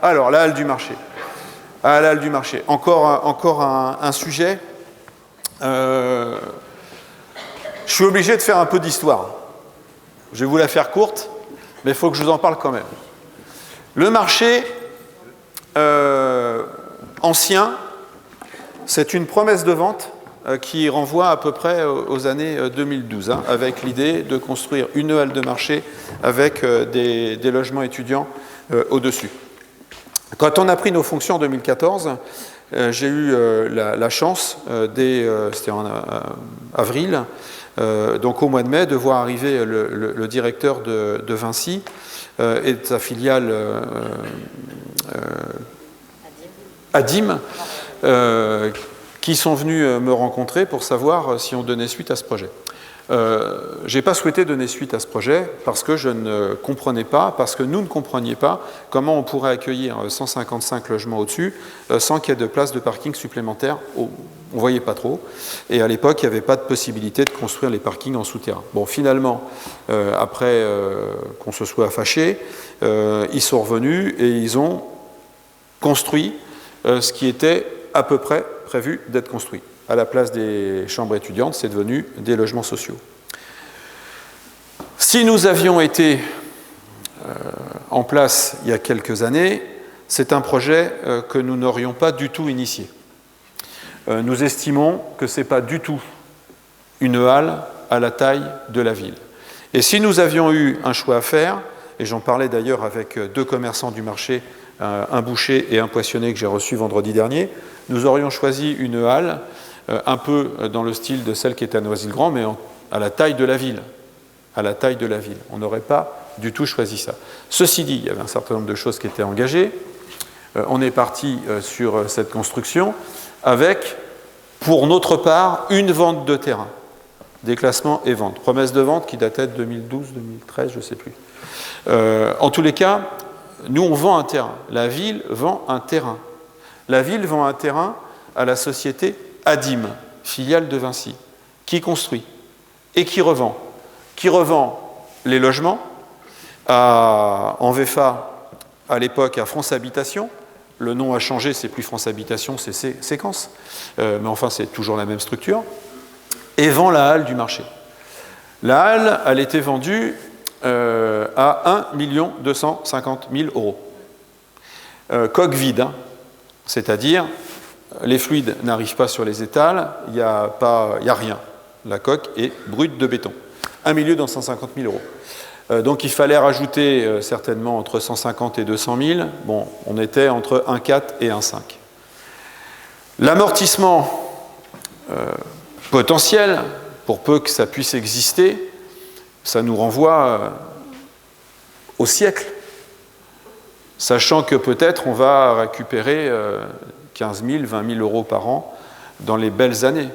Alors, la halle du marché. Ah, la halle du marché. Encore un sujet. Je suis obligé de faire un peu d'histoire. Je vais vous la faire courte, mais il faut que je vous en parle quand même. Le marché ancien, c'est une promesse de vente qui renvoie à peu près aux années 2012, avec l'idée de construire une halle de marché avec des logements étudiants au-dessus. Quand on a pris nos fonctions en 2014, j'ai eu la chance, c'était en avril, donc au mois de mai, de voir arriver le directeur de Vinci et de sa filiale Adim, qui sont venus me rencontrer pour savoir si on donnait suite à ce projet. Je n'ai pas souhaité donner suite à ce projet parce que je ne comprenais pas, parce que nous ne comprenions pas comment on pourrait accueillir 155 logements au-dessus sans qu'il y ait de place de parking supplémentaire. On ne voyait pas trop. Et à l'époque, il n'y avait pas de possibilité de construire les parkings en souterrain. Bon, finalement, après qu'on se soit fâché, ils sont revenus et ils ont construit ce qui était à peu près prévu d'être construit. À la place des chambres étudiantes, c'est devenu des logements sociaux. Si nous avions été en place il y a quelques années, c'est un projet que nous n'aurions pas du tout initié. Nous estimons que ce n'est pas du tout une halle à la taille de la ville. Et si nous avions eu un choix à faire, et j'en parlais d'ailleurs avec deux commerçants du marché, un boucher et un poissonnier que j'ai reçu vendredi dernier, nous aurions choisi une halle un peu dans le style de celle qui était à Noisy-le-Grand, mais à la taille de la ville. À la taille de la ville. On n'aurait pas du tout choisi ça. Ceci dit, il y avait un certain nombre de choses qui étaient engagées. On est parti sur cette construction avec, pour notre part, une vente de terrain. Déclassement et vente. Promesse de vente qui datait de 2012, 2013, je ne sais plus. En tous les cas, nous, on vend un terrain. La ville vend un terrain. La ville vend un terrain à la société Adim, filiale de Vinci, qui construit et qui revend. Qui revend les logements en VFA, à l'époque à France Habitation. Le nom a changé, c'est plus France Habitation, c'est Séquence. Mais enfin, c'est toujours la même structure. Et vend la halle du marché. La halle, elle était vendue à 1 250 000 €. Coque vide, c'est-à-dire les fluides n'arrivent pas sur les étals, il n'y a rien. La coque est brute de béton. 1 250 000 €. Donc il fallait rajouter certainement entre 150 et 200 000. Bon, on était entre 1,4 et 1,5. L'amortissement potentiel, pour peu que ça puisse exister, ça nous renvoie au siècle. Sachant que peut-être on va récupérer 15 000, 20 000 € par an dans les belles années.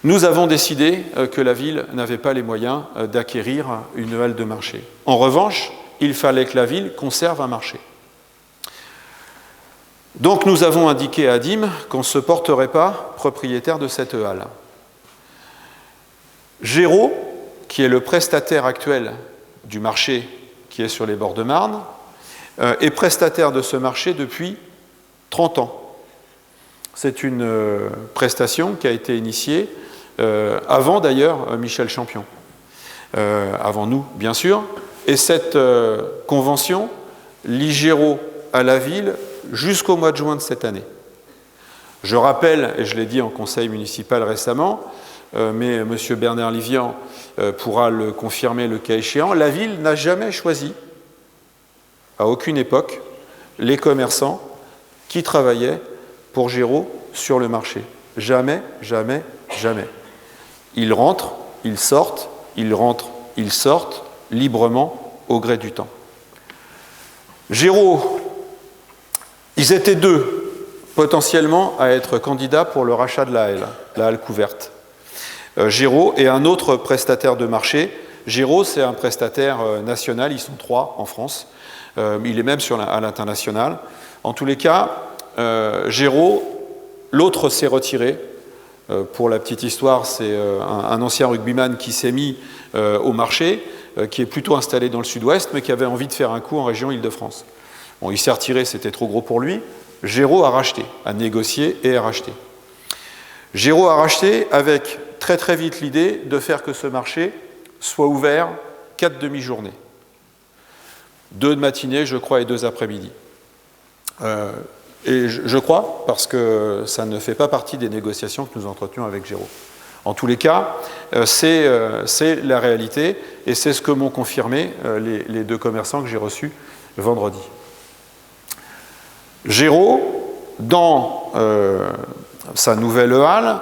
Nous avons décidé que la ville n'avait pas les moyens d'acquérir une halle de marché. En revanche, il fallait que la ville conserve un marché. Donc nous avons indiqué à Adim qu'on ne se porterait pas propriétaire de cette halle. Géraud, qui est le prestataire actuel du marché qui est sur les bords de Marne, est prestataire de ce marché depuis 30 ans. C'est une prestation qui a été initiée avant d'ailleurs Michel Champion, avant nous bien sûr, et cette convention lie Géraud à la ville jusqu'au mois de juin de cette année. Je rappelle, et je l'ai dit en conseil municipal récemment, mais M. Bernard Livian pourra le confirmer le cas échéant, la ville n'a jamais choisi, à aucune époque, les commerçants qui travaillaient pour Géraud sur le marché. Jamais, jamais, jamais. Ils rentrent, ils sortent, ils rentrent, ils sortent, librement, au gré du temps. Géraud, ils étaient deux, potentiellement, à être candidats pour le rachat de la halle couverte. Géraud et un autre prestataire de marché. Géraud, c'est un prestataire national, ils sont 3 en France. Il est même à l'international. En tous les cas, Géraud, l'autre s'est retiré. Pour la petite histoire, c'est un ancien rugbyman qui s'est mis au marché, qui est plutôt installé dans le sud-ouest, mais qui avait envie de faire un coup en région Île-de-France. Bon, il s'est retiré, c'était trop gros pour lui. Géraud a racheté, a négocié et a racheté. Géraud a racheté avec très très vite l'idée de faire que ce marché soit ouvert 4 demi-journées. 2 de matinée, je crois, et 2 après-midi. Et je crois, parce que ça ne fait pas partie des négociations que nous entretenions avec Géraud. En tous les cas, c'est la réalité, et c'est ce que m'ont confirmé les 2 commerçants que j'ai reçus vendredi. Géraud, dans sa nouvelle halle,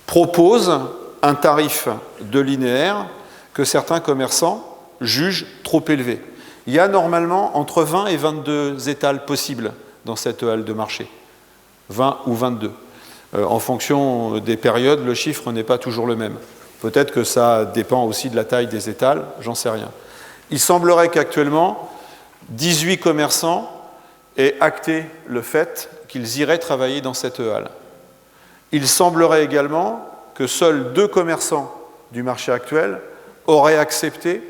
propose un tarif de linéaire que certains commerçants jugent trop élevé. Il y a normalement entre 20 et 22 étals possibles dans cette halle de marché. 20 ou 22. En fonction des périodes, le chiffre n'est pas toujours le même. Peut-être que ça dépend aussi de la taille des étals, j'en sais rien. Il semblerait qu'actuellement, 18 commerçants aient acté le fait qu'ils iraient travailler dans cette halle. Il semblerait également que seuls 2 commerçants du marché actuel auraient accepté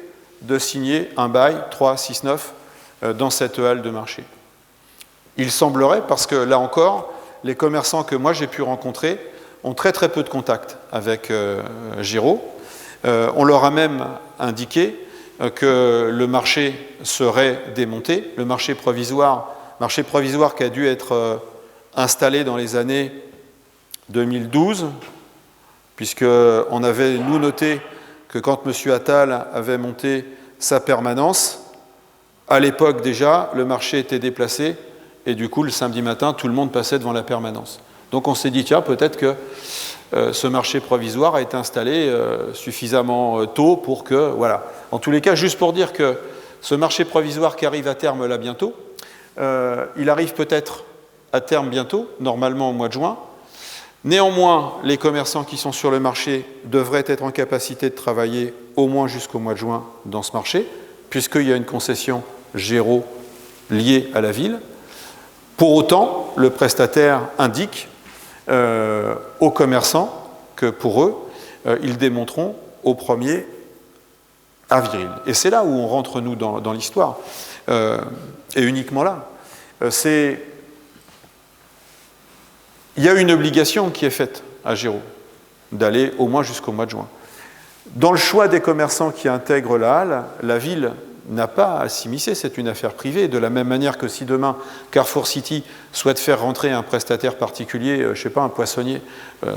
de signer un bail 369 dans cette halle de marché. Il semblerait, parce que là encore, les commerçants que moi j'ai pu rencontrer ont très très peu de contact avec Géraud. On leur a même indiqué que le marché serait démonté, le marché provisoire qui a dû être installé dans les années 2012, puisqu'on avait, nous, noté que quand M. Attal avait monté sa permanence, à l'époque déjà, le marché était déplacé, et du coup, le samedi matin, tout le monde passait devant la permanence. Donc on s'est dit, tiens, peut-être que ce marché provisoire a été installé suffisamment tôt pour que... Voilà. En tous les cas, juste pour dire que ce marché provisoire qui arrive à terme là bientôt, il arrive peut-être à terme bientôt, normalement au mois de juin. Néanmoins, les commerçants qui sont sur le marché devraient être en capacité de travailler au moins jusqu'au mois de juin dans ce marché, puisqu'il y a une concession Géraud liée à la ville. Pour autant, le prestataire indique aux commerçants que pour eux, ils démonteront au 1er avril. Et c'est là où on rentre, nous, dans l'histoire. Et uniquement là. Il y a une obligation qui est faite à Géraud, d'aller au moins jusqu'au mois de juin. Dans le choix des commerçants qui intègrent la halle, la ville n'a pas à s'immiscer, c'est une affaire privée, de la même manière que si demain Carrefour City souhaite faire rentrer un prestataire particulier, je ne sais pas, un poissonnier,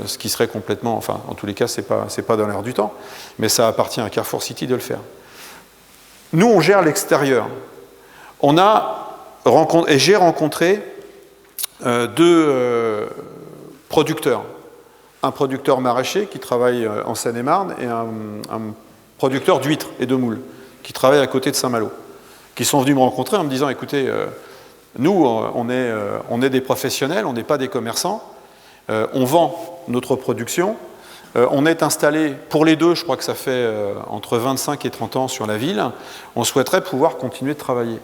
ce qui serait complètement, enfin en tous les cas c'est pas dans l'air du temps, mais ça appartient à Carrefour City de le faire. Nous on gère l'extérieur. J'ai rencontré 2 producteurs. Un producteur maraîcher qui travaille en Seine-et-Marne et un producteur d'huîtres et de moules qui travaille à côté de Saint-Malo, qui sont venus me rencontrer en me disant, écoutez, nous, on est des professionnels, on n'est pas des commerçants, on vend notre production, on est installé, pour les 2, je crois que ça fait entre 25 et 30 ans sur la ville, on souhaiterait pouvoir continuer de travailler.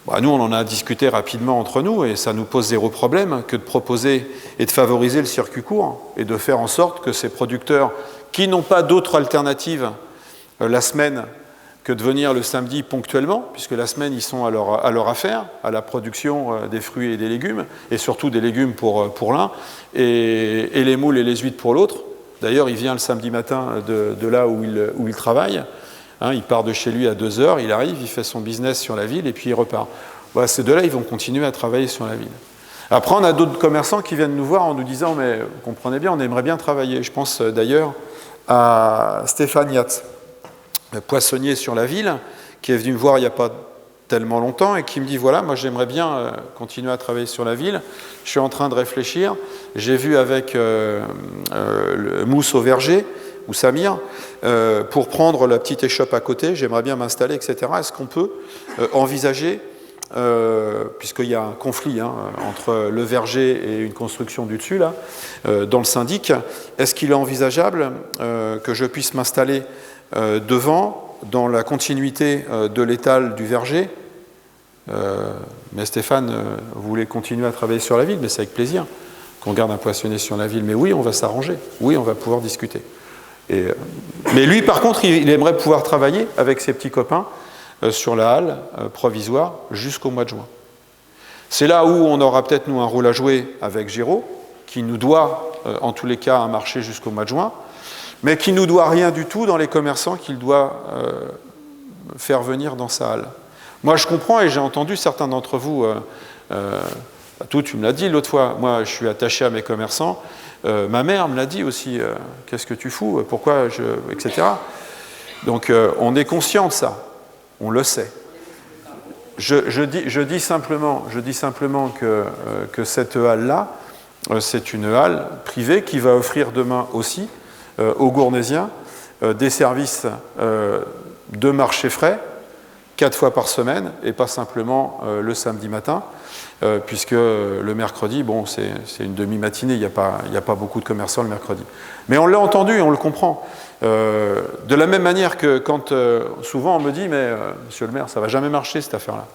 Bah, nous, on en a discuté rapidement entre nous et ça nous pose 0 problème que de proposer et de favoriser le circuit court et de faire en sorte que ces producteurs qui n'ont pas d'autre alternative la semaine que de venir le samedi ponctuellement, puisque la semaine, ils sont à leur affaire, à la production des fruits et des légumes, et surtout des légumes pour l'un, et les moules et les huîtres pour l'autre. D'ailleurs, il vient le samedi matin de là où il travaille. Il part de chez lui à 2h, il arrive, il fait son business sur la ville et puis il repart. Voilà, ces 2-là, ils vont continuer à travailler sur la ville. Après, on a d'autres commerçants qui viennent nous voir en nous disant « mais vous comprenez bien, on aimerait bien travailler ». Je pense d'ailleurs à Stéphane Yatz, poissonnier sur la ville, qui est venu me voir il n'y a pas tellement longtemps et qui me dit « voilà, moi j'aimerais bien continuer à travailler sur la ville, je suis en train de réfléchir, j'ai vu avec le Mousse au Verger, ou Samir, pour prendre la petite échoppe à côté, j'aimerais bien m'installer, etc. Est-ce qu'on peut envisager, puisqu'il y a un conflit entre le verger et une construction du dessus, là, dans le syndic, est-ce qu'il est envisageable que je puisse m'installer devant, dans la continuité de l'étal du verger mais Stéphane, vous voulez continuer à travailler sur la ville, mais c'est avec plaisir qu'on garde un poissonnier sur la ville. Mais oui, on va s'arranger, oui, on va pouvoir discuter. Mais lui, par contre, il aimerait pouvoir travailler avec ses petits copains sur la halle provisoire jusqu'au mois de juin. C'est là où on aura peut-être, nous, un rôle à jouer avec Géraud, qui nous doit, en tous les cas, un marché jusqu'au mois de juin, mais qui ne nous doit rien du tout dans les commerçants qu'il doit faire venir dans sa halle. Moi, je comprends, et j'ai entendu certains d'entre vous, tu me l'as dit l'autre fois, moi, je suis attaché à mes commerçants, ma mère me l'a dit aussi, qu'est-ce que tu fous, pourquoi, etc. Donc, on est conscient de ça, on le sait. Je dis simplement que cette halle-là, c'est une halle privée qui va offrir demain aussi aux Gournaisiens des services de marché frais 4 fois par semaine et pas simplement le samedi matin, puisque le mercredi, bon, c'est une demi-matinée, il n'y a pas beaucoup de commerçants le mercredi. Mais on l'a entendu, on le comprend. De la même manière que quand souvent on me dit « mais monsieur le maire, ça ne va jamais marcher cette affaire-là ».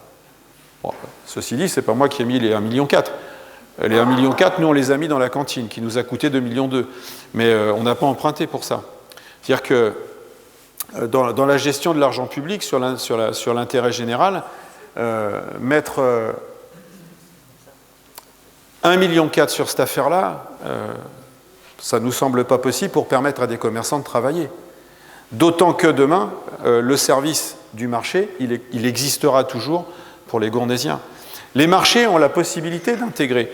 Bon, ceci dit, ce n'est pas moi qui ai mis les 1,4 million. Les 1,4 million, nous on les a mis dans la cantine, qui nous a coûté 2,2 millions. Mais on n'a pas emprunté pour ça. C'est-à-dire que dans la gestion de l'argent public, sur l'intérêt général, mettre 1,4 million sur cette affaire-là, ça ne nous semble pas possible pour permettre à des commerçants de travailler. D'autant que demain, le service du marché, il existera toujours pour les Gournaisiens. Les marchés ont la possibilité d'intégrer.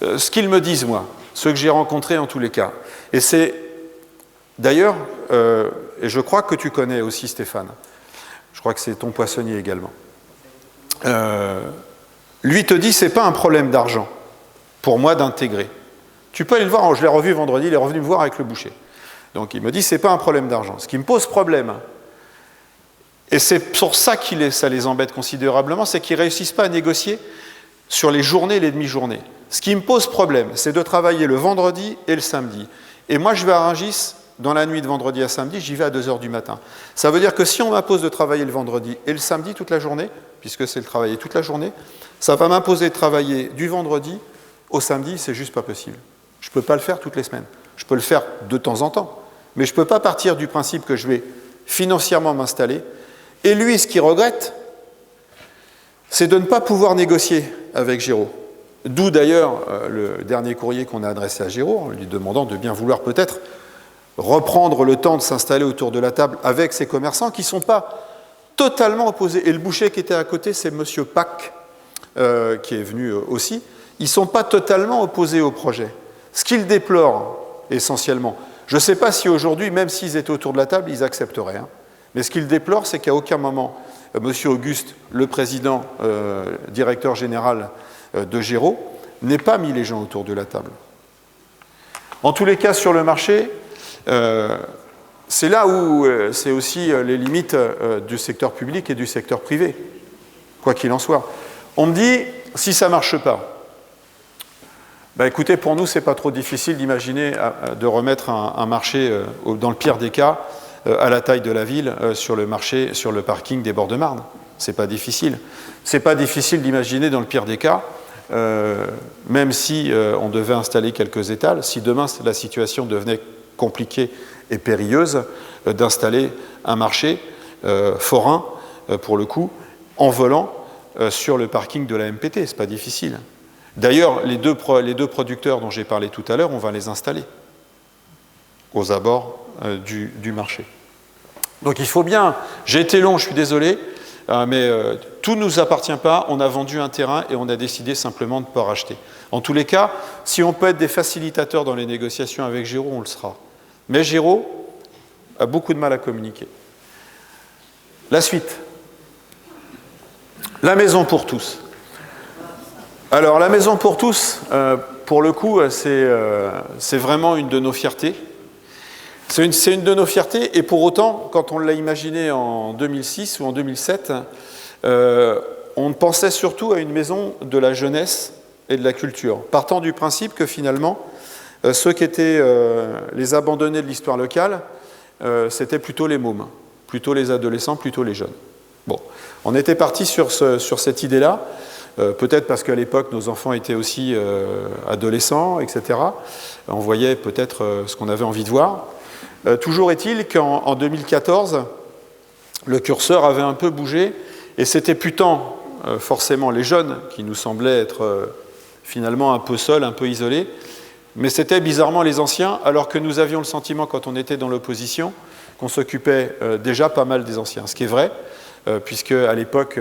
Ce qu'ils me disent, moi, ceux que j'ai rencontrés en tous les cas, et c'est d'ailleurs, et je crois que tu connais aussi Stéphane, je crois que c'est ton poissonnier également, lui te dit, c'est pas un problème d'argent pour moi d'intégrer. Tu peux aller le voir, je l'ai revu vendredi, il est revenu me voir avec le boucher. Donc il me dit, c'est pas un problème d'argent. Ce qui me pose problème, et c'est pour ça que ça les embête considérablement, c'est qu'ils ne réussissent pas à négocier sur les journées et les demi-journées. Ce qui me pose problème, c'est de travailler le vendredi et le samedi. Et moi, je vais à Rungis, dans la nuit de vendredi à samedi, j'y vais à 2h du matin. Ça veut dire que si on m'impose de travailler le vendredi et le samedi toute la journée, puisque c'est le travailler toute la journée, ça va m'imposer de travailler du vendredi au samedi, c'est juste pas possible. Je ne peux pas le faire toutes les semaines. Je peux le faire de temps en temps. Mais je ne peux pas partir du principe que je vais financièrement m'installer. Et lui, ce qu'il regrette, c'est de ne pas pouvoir négocier avec Géraud. D'où d'ailleurs le dernier courrier qu'on a adressé à Géraud, en lui demandant de bien vouloir peut-être reprendre le temps de s'installer autour de la table avec ces commerçants qui ne sont pas totalement opposés. Et le boucher qui était à côté, c'est M. Pack, qui est venu aussi. Ils ne sont pas totalement opposés au projet. Ce qu'ils déplorent essentiellement, je ne sais pas si aujourd'hui, même s'ils étaient autour de la table, ils accepteraient. Hein. Mais ce qu'ils déplorent, c'est qu'à aucun moment, M. Auguste, le président, directeur général de Géraud, n'ait pas mis les gens autour de la table. En tous les cas, sur le marché, c'est là où c'est aussi les limites du secteur public et du secteur privé, quoi qu'il en soit. On me dit, si ça ne marche pas, bah écoutez, pour nous, ce n'est pas trop difficile d'imaginer de remettre un marché, dans le pire des cas, à la taille de la ville, sur le marché, sur le parking des bords de Marne. Ce n'est pas difficile. Ce n'est pas difficile d'imaginer, dans le pire des cas, même si on devait installer quelques étals, si demain la situation devenait compliquée et périlleuse, d'installer un marché forain, pour le coup, en volant sur le parking de la MPT. Ce n'est pas difficile. D'ailleurs, les deux producteurs dont j'ai parlé tout à l'heure, on va les installer aux abords du marché. Donc il faut bien, j'ai été long, je suis désolé, mais tout ne nous appartient pas, on a vendu un terrain et on a décidé simplement de ne pas racheter. En tous les cas, si on peut être des facilitateurs dans les négociations avec Géraud, on le sera. Mais Géraud a beaucoup de mal à communiquer. La suite. La maison pour tous. Alors la maison pour tous, pour le coup, c'est vraiment une de nos fiertés. C'est une de nos fiertés, et pour autant, quand on l'a imaginé en 2006 ou en 2007, on pensait surtout à une maison de la jeunesse et de la culture, partant du principe que finalement, ceux qui étaient les abandonnés de l'histoire locale, c'était plutôt les mômes, plutôt les adolescents, plutôt les jeunes. Bon, on était parti sur cette idée-là, peut-être parce qu'à l'époque, nos enfants étaient aussi adolescents, etc. On voyait peut-être ce qu'on avait envie de voir. Toujours est-il qu'en 2014, le curseur avait un peu bougé, et c'était plus tant forcément les jeunes qui nous semblaient être finalement un peu seuls, un peu isolés, mais c'était bizarrement les anciens, alors que nous avions le sentiment, quand on était dans l'opposition, qu'on s'occupait déjà pas mal des anciens. Ce qui est vrai, puisque à l'époque,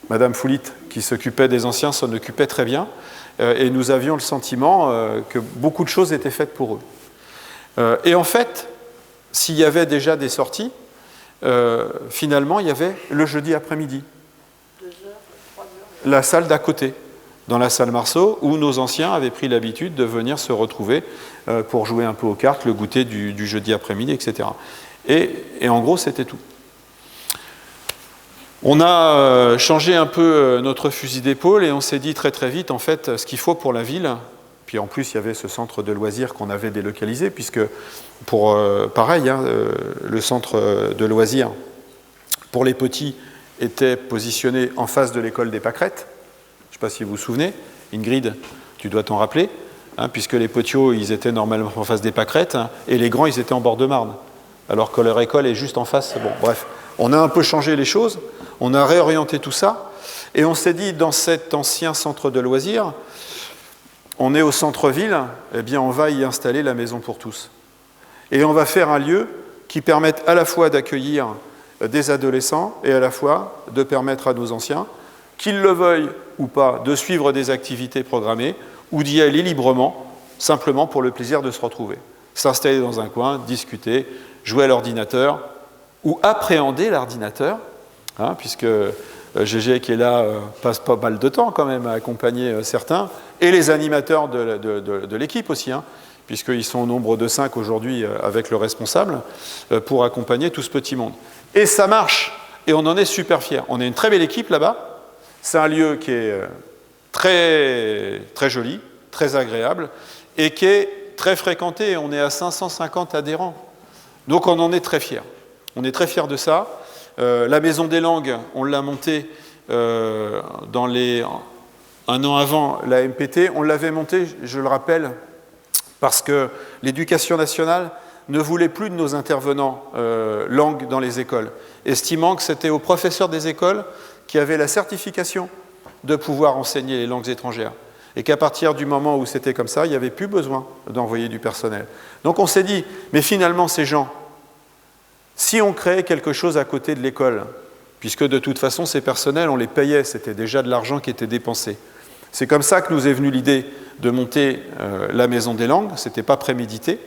Madame Foulit, qui s'occupait des anciens, s'en occupait très bien, et nous avions le sentiment que beaucoup de choses étaient faites pour eux. Et en fait, s'il y avait déjà des sorties, finalement, il y avait le jeudi après-midi. 2 heures, 3 heures. La salle d'à côté, dans la salle Marceau, où nos anciens avaient pris l'habitude de venir se retrouver pour jouer un peu aux cartes, le goûter du jeudi après-midi, etc. Et en gros, c'était tout. On a changé un peu notre fusil d'épaule et on s'est dit très très vite, en fait, ce qu'il faut pour la ville, puis en plus il y avait ce centre de loisirs qu'on avait délocalisé, puisque pareil, le centre de loisirs pour les petits était positionné en face de l'école des Pâquerettes. Je ne sais pas si vous vous souvenez, Ingrid, tu dois t'en rappeler, puisque les Potiots, ils étaient normalement en face des Pâquerettes, et les grands, ils étaient en bord de Marne, alors que leur école est juste en face. Bon, bref, on a un peu changé les choses, on a réorienté tout ça, et on s'est dit, dans cet ancien centre de loisirs, on est au centre-ville, eh bien on va y installer la maison pour tous. Et on va faire un lieu qui permette à la fois d'accueillir des adolescents et à la fois de permettre à nos anciens, qu'ils le veuillent ou pas, de suivre des activités programmées ou d'y aller librement, simplement pour le plaisir de se retrouver. S'installer dans un coin, discuter, jouer à l'ordinateur ou appréhender l'ordinateur, puisque Gégé qui est là passe pas mal de temps quand même à accompagner certains, et les animateurs de l'équipe aussi, puisqu'ils sont au nombre de 5 aujourd'hui avec le responsable, pour accompagner tout ce petit monde. Et ça marche, et on en est super fiers. On est une très belle équipe là-bas, c'est un lieu qui est très, très joli, très agréable, et qui est très fréquenté, on est à 550 adhérents. Donc on en est très fiers. On est très fiers de ça. La Maison des Langues, on l'a montée un an avant la MPT. On l'avait montée, je le rappelle, parce que l'Éducation nationale ne voulait plus de nos intervenants langues dans les écoles, estimant que c'était aux professeurs des écoles qui avaient la certification de pouvoir enseigner les langues étrangères. Et qu'à partir du moment où c'était comme ça, il n'y avait plus besoin d'envoyer du personnel. Donc on s'est dit, mais finalement ces gens, si on créait quelque chose à côté de l'école, puisque de toute façon ces personnels, on les payait, c'était déjà de l'argent qui était dépensé. C'est comme ça que nous est venue l'idée de monter la Maison des Langues, ce n'était pas prémédité,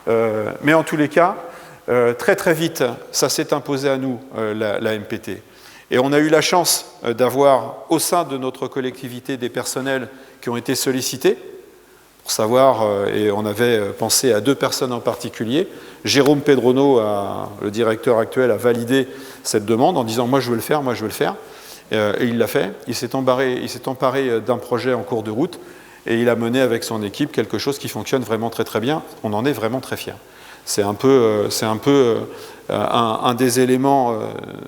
mais en tous les cas, très très vite, ça s'est imposé à nous, la MPT. Et on a eu la chance d'avoir au sein de notre collectivité des personnels qui ont été sollicités pour savoir, et on avait pensé à 2 personnes en particulier. Jérôme Pedrono, le directeur actuel, a validé cette demande en disant « moi je veux le faire, moi je veux le faire ». Et il l'a fait, il s'est emparé d'un projet en cours de route et il a mené avec son équipe quelque chose qui fonctionne vraiment très très bien. On en est vraiment très fiers. C'est un peu un des éléments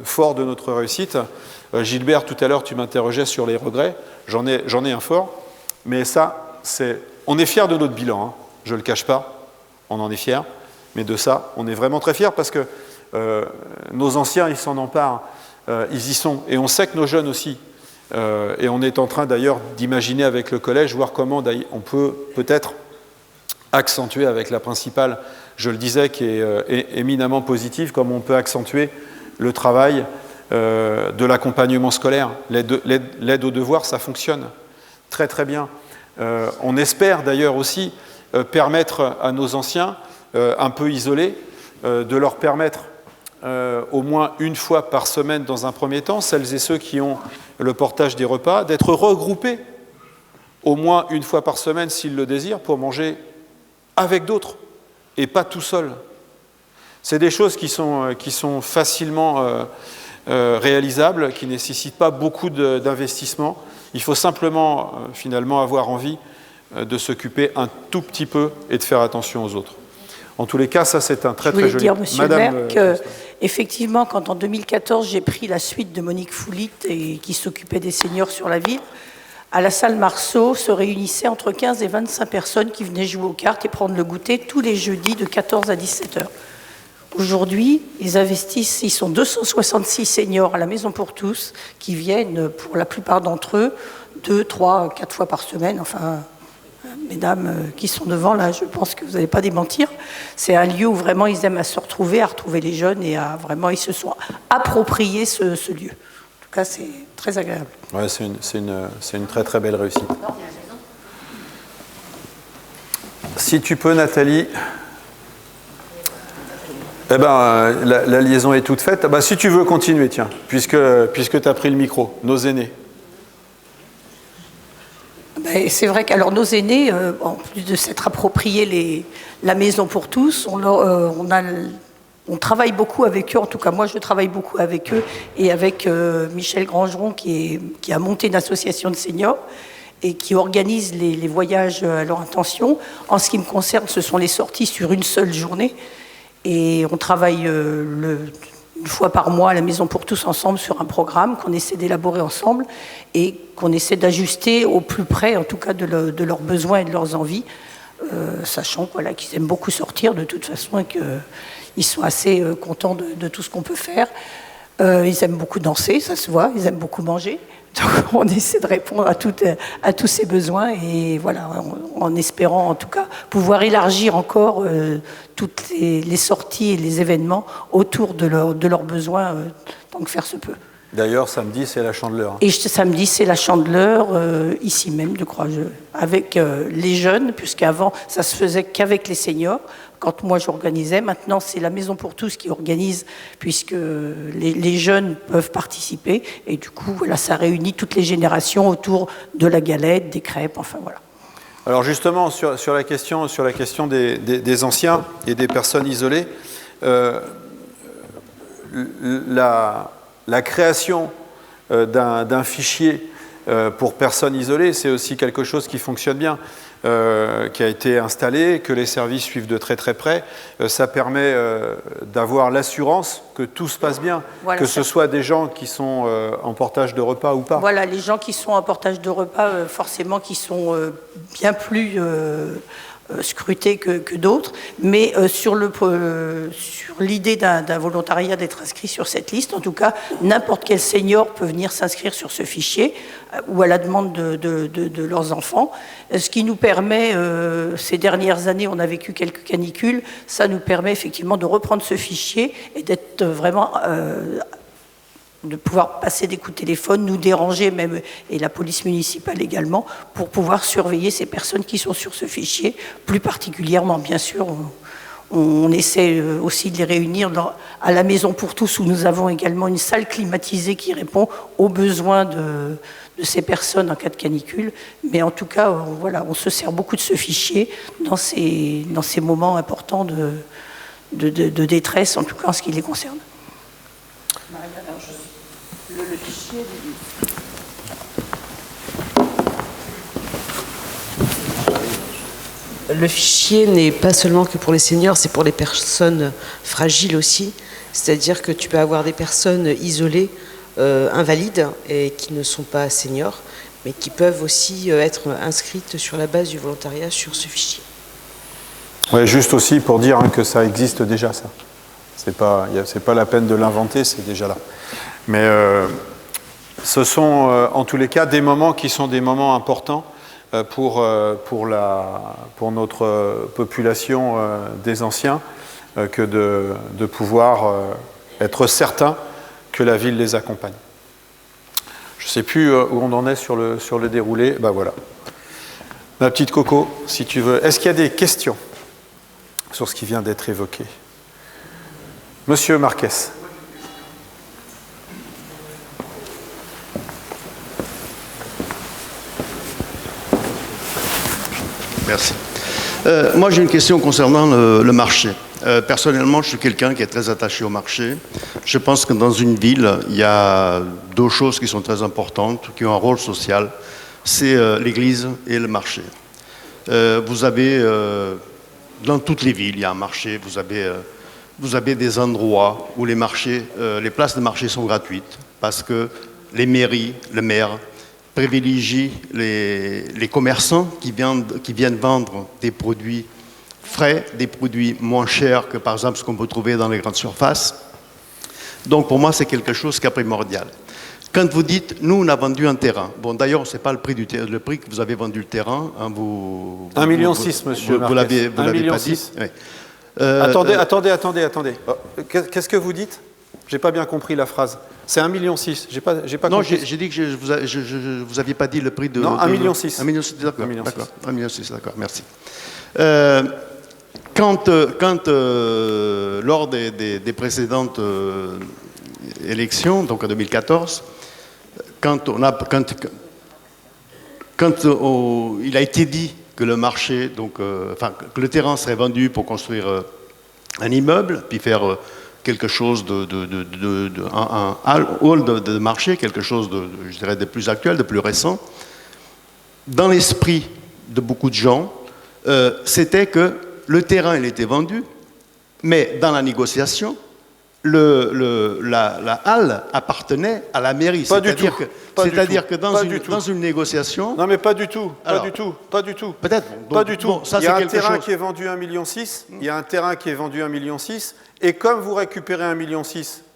forts de notre réussite. Gilbert, tout à l'heure, tu m'interrogeais sur les regrets. J'en ai un fort, mais ça, on est fiers de notre bilan, je ne le cache pas, on en est fiers, mais de ça, on est vraiment très fiers parce que nos anciens, ils s'en emparent, ils y sont, et on sait que nos jeunes aussi, et on est en train d'ailleurs d'imaginer avec le collège, voir comment on peut peut-être accentuer avec la principale, je le disais, qui est éminemment positive, comme on peut accentuer le travail de l'accompagnement scolaire. L'aide aux devoirs, ça fonctionne très très bien. On espère d'ailleurs aussi permettre à nos anciens, un peu isolés, de leur permettre au moins une fois par semaine dans un premier temps, celles et ceux qui ont le portage des repas, d'être regroupés au moins une fois par semaine s'ils le désirent pour manger avec d'autres et pas tout seul. C'est des choses qui sont facilement réalisables, qui ne nécessitent pas beaucoup d'investissement. Il faut simplement finalement avoir envie de s'occuper un tout petit peu et de faire attention aux autres. En tous les cas, ça c'est un très très joli... Je voulais dire, monsieur le maire, qu'effectivement, quand en 2014 j'ai pris la suite de Monique Foulit et qui s'occupait des seniors sur la ville, à la salle Marceau se réunissaient entre 15 et 25 personnes qui venaient jouer aux cartes et prendre le goûter tous les jeudis de 14 à 17 heures. Aujourd'hui, ils sont 266 seniors à la Maison pour tous qui viennent, pour la plupart d'entre eux, 2, 3, 4 fois par semaine. Enfin, mesdames qui sont devant, là, je pense que vous n'allez pas démentir. C'est un lieu où vraiment ils aiment à se retrouver, à retrouver les jeunes et vraiment ils se sont appropriés ce lieu. En tout cas, c'est très agréable. Ouais, c'est une très très belle réussite. Si tu peux, Nathalie. Eh ben, la liaison est toute faite. Ben, si tu veux continuer, tiens, puisque tu as pris le micro, nos aînés. Ben, c'est vrai qu'alors nos aînés, en plus de s'être appropriés la Maison pour tous, on travaille beaucoup avec eux. En tout cas, moi, je travaille beaucoup avec eux et avec Michel Grangeron qui a monté une association de seniors et qui organise les voyages à leur intention. En ce qui me concerne, ce sont les sorties sur une seule journée. Et on travaille une fois par mois à la Maison pour tous ensemble sur un programme qu'on essaie d'élaborer ensemble et qu'on essaie d'ajuster au plus près, en tout cas, de leurs besoins et de leurs envies, sachant qu'ils aiment beaucoup sortir de toute façon et qu'ils sont assez contents de tout ce qu'on peut faire. Ils aiment beaucoup danser, ça se voit, ils aiment beaucoup manger. Donc on essaie de répondre à tous ces besoins et voilà, en espérant en tout cas pouvoir élargir encore toutes les sorties et les événements autour de leurs besoins tant que faire se peut. D'ailleurs, samedi, c'est la Chandeleur. Et samedi, c'est la Chandeleur, ici même, je crois, avec les jeunes, puisqu'avant, ça se faisait qu'avec les seniors. Quand moi j'organisais, maintenant c'est la Maison pour tous qui organise, puisque les jeunes peuvent participer. Et du coup, voilà, ça réunit toutes les générations autour de la galette, des crêpes, enfin voilà. Alors justement, sur la question des anciens et des personnes isolées, la création d'un fichier pour personnes isolées, c'est aussi quelque chose qui fonctionne bien, qui a été installé, que les services suivent de très très près. Ça permet d'avoir l'assurance que tout se passe bien, voilà, que ce soit des gens qui sont en portage de repas ou pas. Voilà, les gens qui sont en portage de repas, forcément, qui sont bien plus scrutés que d'autres, mais sur l'idée d'un volontariat d'être inscrit sur cette liste, en tout cas, n'importe quel senior peut venir s'inscrire sur ce fichier ou à la demande de leurs enfants. Ce qui nous permet, ces dernières années, on a vécu quelques canicules, ça nous permet effectivement de reprendre ce fichier et d'être vraiment de pouvoir passer des coups de téléphone, nous déranger même, et la police municipale également, pour pouvoir surveiller ces personnes qui sont sur ce fichier. Plus particulièrement, bien sûr, on essaie aussi de les réunir à la Maison pour tous, où nous avons également une salle climatisée qui répond aux besoins de ces personnes en cas de canicule. Mais en tout cas, voilà, on se sert beaucoup de ce fichier dans ces moments importants de détresse, en tout cas en ce qui les concerne. Le fichier n'est pas seulement que pour les seniors, c'est pour les personnes fragiles aussi. C'est-à-dire que tu peux avoir des personnes isolées, invalides et qui ne sont pas seniors, mais qui peuvent aussi être inscrites sur la base du volontariat sur ce fichier. Oui, juste aussi pour dire que ça existe déjà, ça. C'est pas la peine de l'inventer, c'est déjà là. Mais ce sont en tous les cas des moments qui sont des moments importants pour notre population des anciens, que de pouvoir être certain que la ville les accompagne. Je ne sais plus où on en est sur le déroulé. Ben voilà. Ma petite Coco, si tu veux. Est-ce qu'il y a des questions sur ce qui vient d'être évoqué? Monsieur Marquez. Merci. Moi, j'ai une question concernant le marché. Personnellement, je suis quelqu'un qui est très attaché au marché. Je pense que dans une ville, il y a deux choses qui sont très importantes, qui ont un rôle social. C'est l'église et le marché. Vous avez, dans toutes les villes, il y a un marché. Vous avez des endroits où les places de marché sont gratuites parce que les mairies, le maire, privilégie les commerçants qui viennent vendre des produits frais, des produits moins chers que par exemple ce qu'on peut trouver dans les grandes surfaces. Donc pour moi, c'est quelque chose qui est primordial. Quand vous dites, nous, on a vendu un terrain. Bon, d'ailleurs, ce n'est pas le prix le prix que vous avez vendu le terrain. Hein, 1,6 million, monsieur vous l'avez pas dit. Oui. Attendez. Qu'est-ce que vous dites? J'ai pas bien compris la phrase. C'est 1,6 million. J'ai pas non, compris. j'ai dit que vous aviez pas dit le prix de... Non, 1,6 million. 1,6 million, d'accord. 1,6 million, d'accord, merci. Lors des précédentes élections, donc en 2014, quand il a été dit que le marché, que le terrain serait vendu pour construire un immeuble, puis faire quelque chose un hall de marché, quelque chose je dirais, de plus actuel, de plus récent, dans l'esprit de beaucoup de gens, c'était que le terrain, il était vendu, mais dans la négociation, la halle appartenait à la mairie. C'est-à-dire que dans une négociation... Non, mais pas du tout. Pas du tout. Peut-être. Pas du tout. Bon, ça, il y a un terrain qui est vendu 1,6 million. Il y a un terrain qui est vendu 1,6 million. Et comme vous récupérez 1,6 million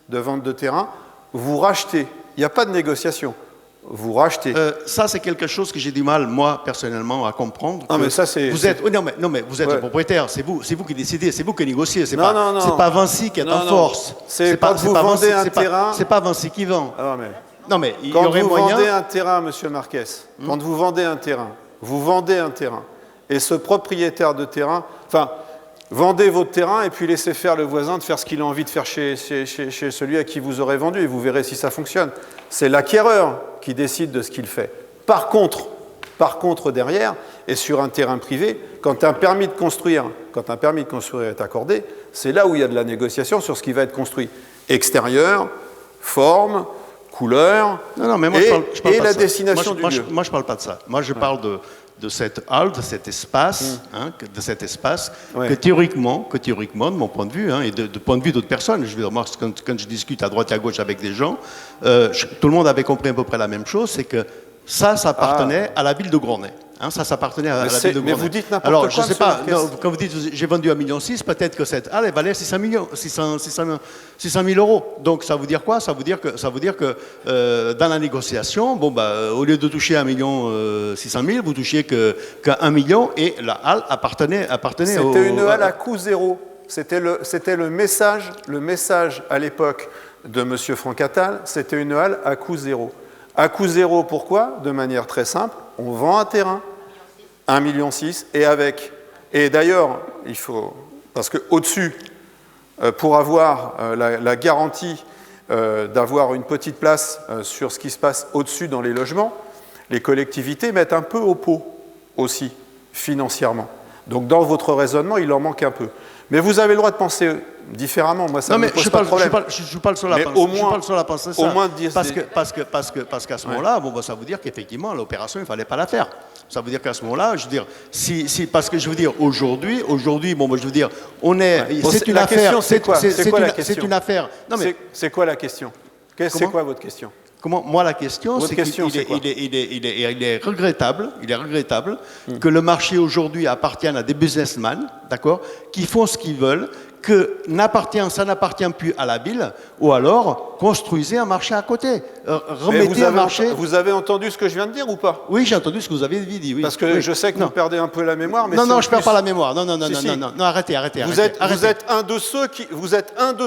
de vente de terrain, vous rachetez. Il n'y a pas de négociation. Vous rachetez. Ça, c'est quelque chose que j'ai du mal, moi, personnellement, à comprendre. Non, mais ça, c'est... Non, mais vous êtes le propriétaire, c'est vous qui décidez, c'est vous qui négociez. C'est pas Vinci qui est en force. C'est pas vous vendez un terrain... C'est pas Vinci qui vend. Non, mais il y quand aurait vous moyen... vendez un terrain, monsieur Marquez, quand vous vendez un terrain, et ce propriétaire de terrain... Enfin, vendez votre terrain et puis laissez faire le voisin de faire ce qu'il a envie de faire chez celui à qui vous aurez vendu et vous verrez si ça fonctionne. C'est l'acquéreur qui décide de ce qu'il fait. Par contre, derrière, et sur un terrain privé, quand un permis de construire est accordé, c'est là où il y a de la négociation sur ce qui va être construit. Extérieur, forme, couleur, et la destination du lieu. Moi, je ne parle pas de ça. Moi, je parle de cette halle, de cet espace, que théoriquement, de mon point de vue, et de point de vue d'autres personnes, je veux dire, moi, quand je discute à droite et à gauche avec des gens, tout le monde avait compris à peu près la même chose, c'est que ça appartenait à la ville de Groenay. Ça s'appartenait à la ville de Groenay. Mais vous dites n'importe quoi. Alors, je ne sais pas, quand vous dites j'ai vendu 1,6 million, peut-être que cette halle, elle valait 600 000 euros. Donc, ça veut dire quoi? Ça veut dire que dans la négociation, au lieu de toucher 1,6 million, vous touchiez qu'à 1 million et la halle appartenait C'était une halle à coût zéro. C'était le message à l'époque de M. Franck Attal, c'était une halle à coût zéro. À coût zéro, pourquoi? De manière très simple, on vend un terrain, 1,6 million, et d'ailleurs, il faut, parce qu'au-dessus, pour avoir la garantie d'avoir une petite place sur ce qui se passe au-dessus dans les logements, les collectivités mettent un peu au pot aussi, financièrement. Donc dans votre raisonnement, il en manque un peu. Mais vous avez le droit de penser différemment. Moi, ça ne me pose pas de problème. Je ne suis pas le seul à penser ça. Au moins dire parce qu'à ce moment-là, ça veut dire qu'effectivement, l'opération, il ne fallait pas la faire. Ça veut dire qu'à ce moment-là, je veux dire, parce que je veux dire, aujourd'hui, je veux dire, on est... C'est une affaire... C'est quoi la question? C'est une affaire... C'est quoi la question? C'est quoi votre question? Moi, la question, c'est qu'il est regrettable que le marché aujourd'hui appartienne à des businessmen, d'accord, qui font ce qu'ils veulent, que ça n'appartient plus à la ville, ou alors construisez un marché à côté. Remettez un marché... Vous avez entendu ce que je viens de dire ou pas? Oui, j'ai entendu ce que vous avez dit, oui. Parce que je sais que vous perdez un peu la mémoire, mais... Non, je ne perds pas la mémoire. Non, arrêtez. Vous êtes un de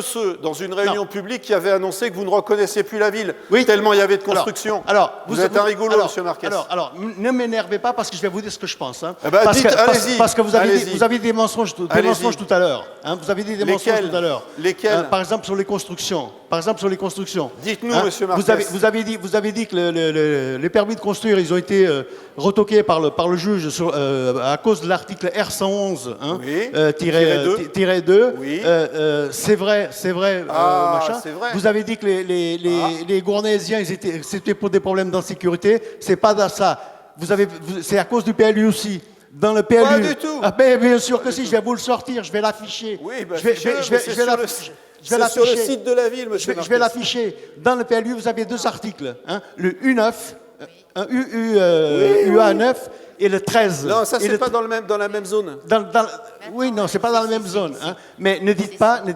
ceux, dans une réunion publique, qui avait annoncé que vous ne reconnaissiez plus la ville, tellement il y avait de construction. Vous êtes un rigolo, monsieur Marquez. Alors, ne m'énervez pas, parce que je vais vous dire ce que je pense. Allez-y. Parce que vous avez dit des mensonges tout à l'heure. Vous avez dit des mensonges tout à l'heure. Lesquels? Par exemple, sur les constructions. Dites-nous, monsieur Marquez. Vous avez dit que les permis de construire, ils ont été retoqués par le juge à cause de l'article R111 -2. Oui. C'est vrai. C'est vrai. Vous avez dit que les Gournaisiens, c'était pour des problèmes d'insécurité. C'est pas dans ça. C'est à cause du PLU aussi. Dans le PLU. Pas du tout. Bien sûr que si, je vais vous le sortir, je vais l'afficher. Oui, je vais l'afficher sur le site de la ville, monsieur Marquez. Je vais l'afficher. Dans le PLU, vous avez deux articles. Le U9, un UA9 et le 13. Non, ça, c'est pas dans la même zone. Oui, non, c'est pas dans la même zone. Hein. Mais ne dites pas que...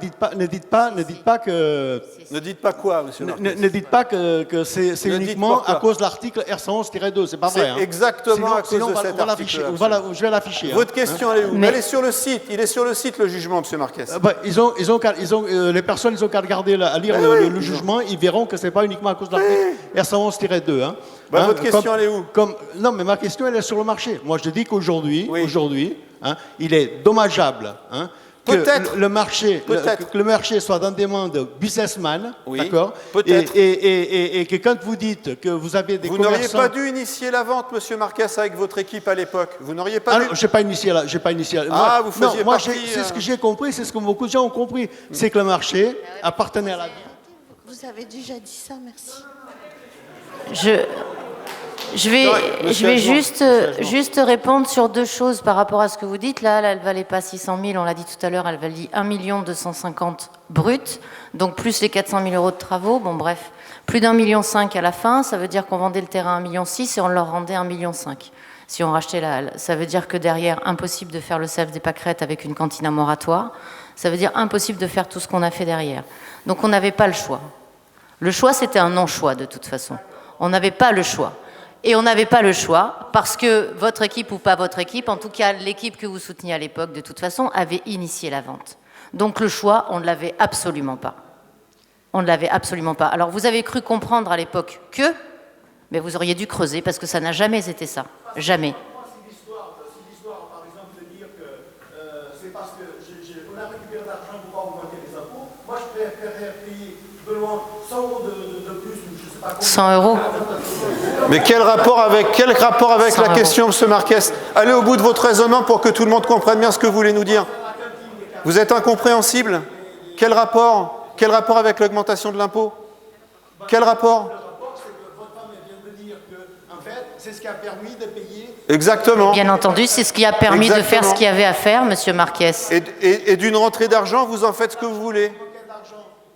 Ne dites pas quoi, monsieur Marquez? Ne dites pas que c'est uniquement à cause de l'article R111-2, c'est pas vrai. C'est exactement à cause de cet article. Je vais l'afficher. Votre question, elle est où? Elle est sur le site. Il est sur le site, le jugement, monsieur Marquez. Les personnes, ils ont qu'à regarder, à lire le jugement, ils verront que c'est pas uniquement à cause de l'article R111-2. Hein. Votre question, elle est où? Non, mais ma question, elle est sur le marché. Moi, je dis qu'aujourd'hui, il est dommageable que le marché soit dans des mains de businessmen, d'accord, et que quand vous dites que vous avez des commerçants... Vous n'auriez pas dû initier la vente, monsieur Marquez, avec votre équipe à l'époque. Vous n'auriez pas dû... J'ai pas initié. Ah, vous faisiez partie... C'est ce que j'ai compris, c'est ce que beaucoup de gens ont compris. C'est que le marché appartenait à la ville. Vous avez déjà dit ça, merci. Je vais juste répondre sur deux choses par rapport à ce que vous dites. Là, elle ne valait pas 600 000, on l'a dit tout à l'heure, elle valait 1 250 000 brut, donc plus les 400 000 euros de travaux. Bon, bref, plus d'1,5 million à la fin, ça veut dire qu'on vendait le terrain à 1,6 million et on leur rendait 1,5 million si on rachetait la halle. Ça veut dire que derrière, impossible de faire le CEF des pâquerettes avec une cantine à moratoire. Ça veut dire impossible de faire tout ce qu'on a fait derrière. Donc on n'avait pas le choix. Le choix, c'était un non-choix de toute façon. On n'avait pas le choix. Et on n'avait pas le choix parce que votre équipe ou pas votre équipe, en tout cas l'équipe que vous souteniez à l'époque, de toute façon, avait initié la vente. Donc le choix, on ne l'avait absolument pas. On ne l'avait absolument pas. Alors vous avez cru comprendre à l'époque que, mais vous auriez dû creuser parce que ça n'a jamais été ça. Jamais. C'est l'histoire, par exemple, de dire que c'est parce qu'on a récupéré de l'argent pour pas augmenter les impôts. Moi, je préfère payer de loin 100 euros de plus, ou je sais pas combien. 100 euros. Mais quel rapport avec la question, monsieur Marquez? Allez au bout de votre raisonnement pour que tout le monde comprenne bien ce que vous voulez nous dire. Vous êtes incompréhensible? Quel rapport avec l'augmentation de l'impôt? Quel rapport? C'est ce qui a permis de payer. Exactement. Bien entendu, c'est ce qui a permis de faire ce qu'il y avait à faire, monsieur Marquez. Et d'une rentrée d'argent, vous en faites ce que vous voulez.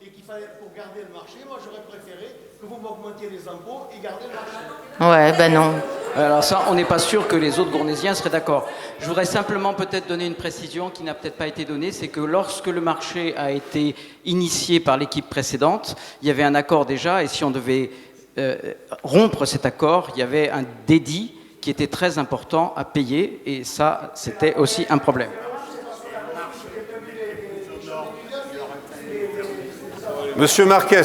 Et qu'il fallait pour garder le marché, moi j'aurais préféré que vous m'augmentiez les impôts et garder le marché. Ouais, ben non. Alors ça, on n'est pas sûr que les autres Gournaisiens seraient d'accord. Je voudrais simplement peut-être donner une précision qui n'a peut-être pas été donnée, c'est que lorsque le marché a été initié par l'équipe précédente, il y avait un accord déjà, et si on devait rompre cet accord, il y avait un dédit qui était très important à payer, et ça, c'était aussi un problème. Monsieur Marquez,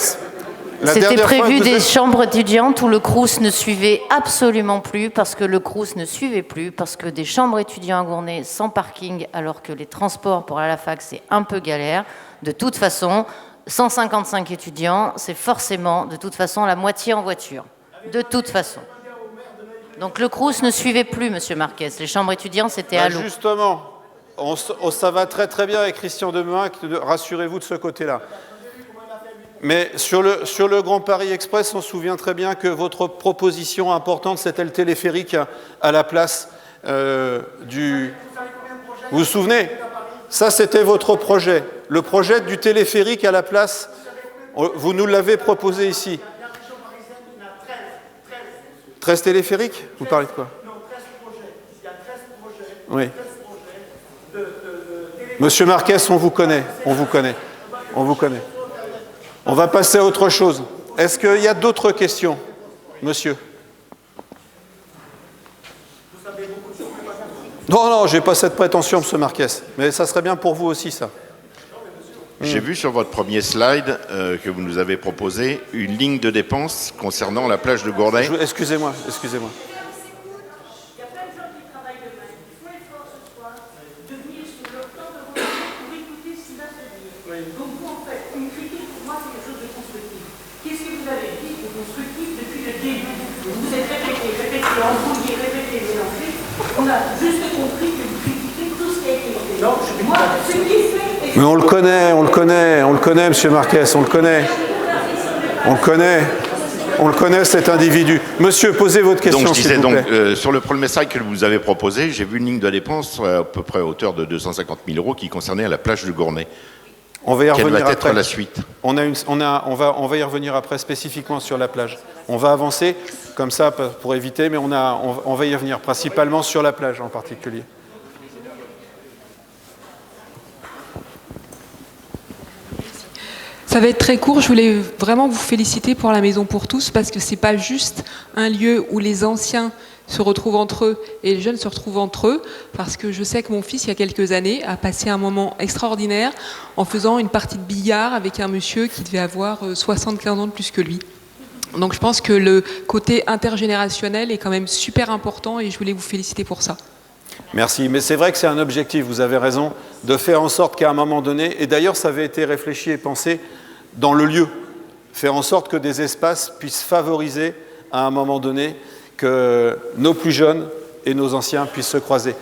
c'était prévu des chambres étudiantes où le Crous ne suivait absolument plus, parce que le Crous ne suivait plus, parce que des chambres étudiants à Gournay sans parking, alors que les transports pour aller à la fac, c'est un peu galère. De toute façon, 155 étudiants, c'est forcément, de toute façon, la moitié en voiture. De toute façon. Donc le Crous ne suivait plus, monsieur Marquez. Les chambres étudiantes, c'était à l'eau. Justement, ça va très très bien avec Christian Demuin, rassurez-vous de ce côté-là. Mais sur le Grand Paris Express, on se souvient très bien que votre proposition importante, c'était le téléphérique à la place du... Vous vous souvenez? Ça, c'était votre projet. Le projet du téléphérique à la place, vous nous l'avez proposé ici. 13 téléphériques? Vous parlez de quoi? Non, 13 projets. Il y a 13 projets. Oui. 13 projets Monsieur Marquez, on vous connaît. On vous connaît. On vous connaît. On va passer à autre chose. Est-ce qu'il y a d'autres questions, monsieur? Non, je n'ai pas cette prétention, monsieur Marquez. Mais ça serait bien pour vous aussi, ça. J'ai vu sur votre premier slide que vous nous avez proposé une ligne de dépenses concernant la plage de Gournay. Excusez-moi. Il y a plein de gens qui travaillent demain, qui font l'effort ce soir de venir sur leur temps de repos pour écouter ce qui va se dire. Donc vous, en fait, une critique, pour moi, c'est quelque chose de constructif. Qu'est-ce que vous avez dit de constructif depuis le début? Vous vous êtes répété, embrouillé, mélangé. On a juste compris que vous critiquez tout ce qui a été fait. Non, moi, ce qui est fait... Mais on le connaît, monsieur Marquez, on le connaît, cet individu. Monsieur, posez votre question, donc, je disais, s'il vous plaît. sur le premier slide que vous avez proposé, j'ai vu une ligne de dépenses à peu près à hauteur de 250 000 € qui concernait la plage de Gournay. On va y revenir Quelle va être après. la suite? On va y revenir après spécifiquement sur la plage. On va avancer comme ça pour éviter, mais on va y revenir, principalement sur la plage en particulier. Ça va être très court. Je voulais vraiment vous féliciter pour la Maison pour tous, parce que c'est pas juste un lieu où les anciens se retrouvent entre eux et les jeunes se retrouvent entre eux, parce que je sais que mon fils, il y a quelques années, a passé un moment extraordinaire en faisant une partie de billard avec un monsieur qui devait avoir 75 ans de plus que lui. Donc je pense que le côté intergénérationnel est quand même super important et je voulais vous féliciter pour ça. Merci, mais c'est vrai que c'est un objectif, vous avez raison, de faire en sorte qu'à un moment donné, et d'ailleurs ça avait été réfléchi et pensé dans le lieu, faire en sorte que des espaces puissent favoriser à un moment donné que nos plus jeunes et nos anciens puissent se croiser.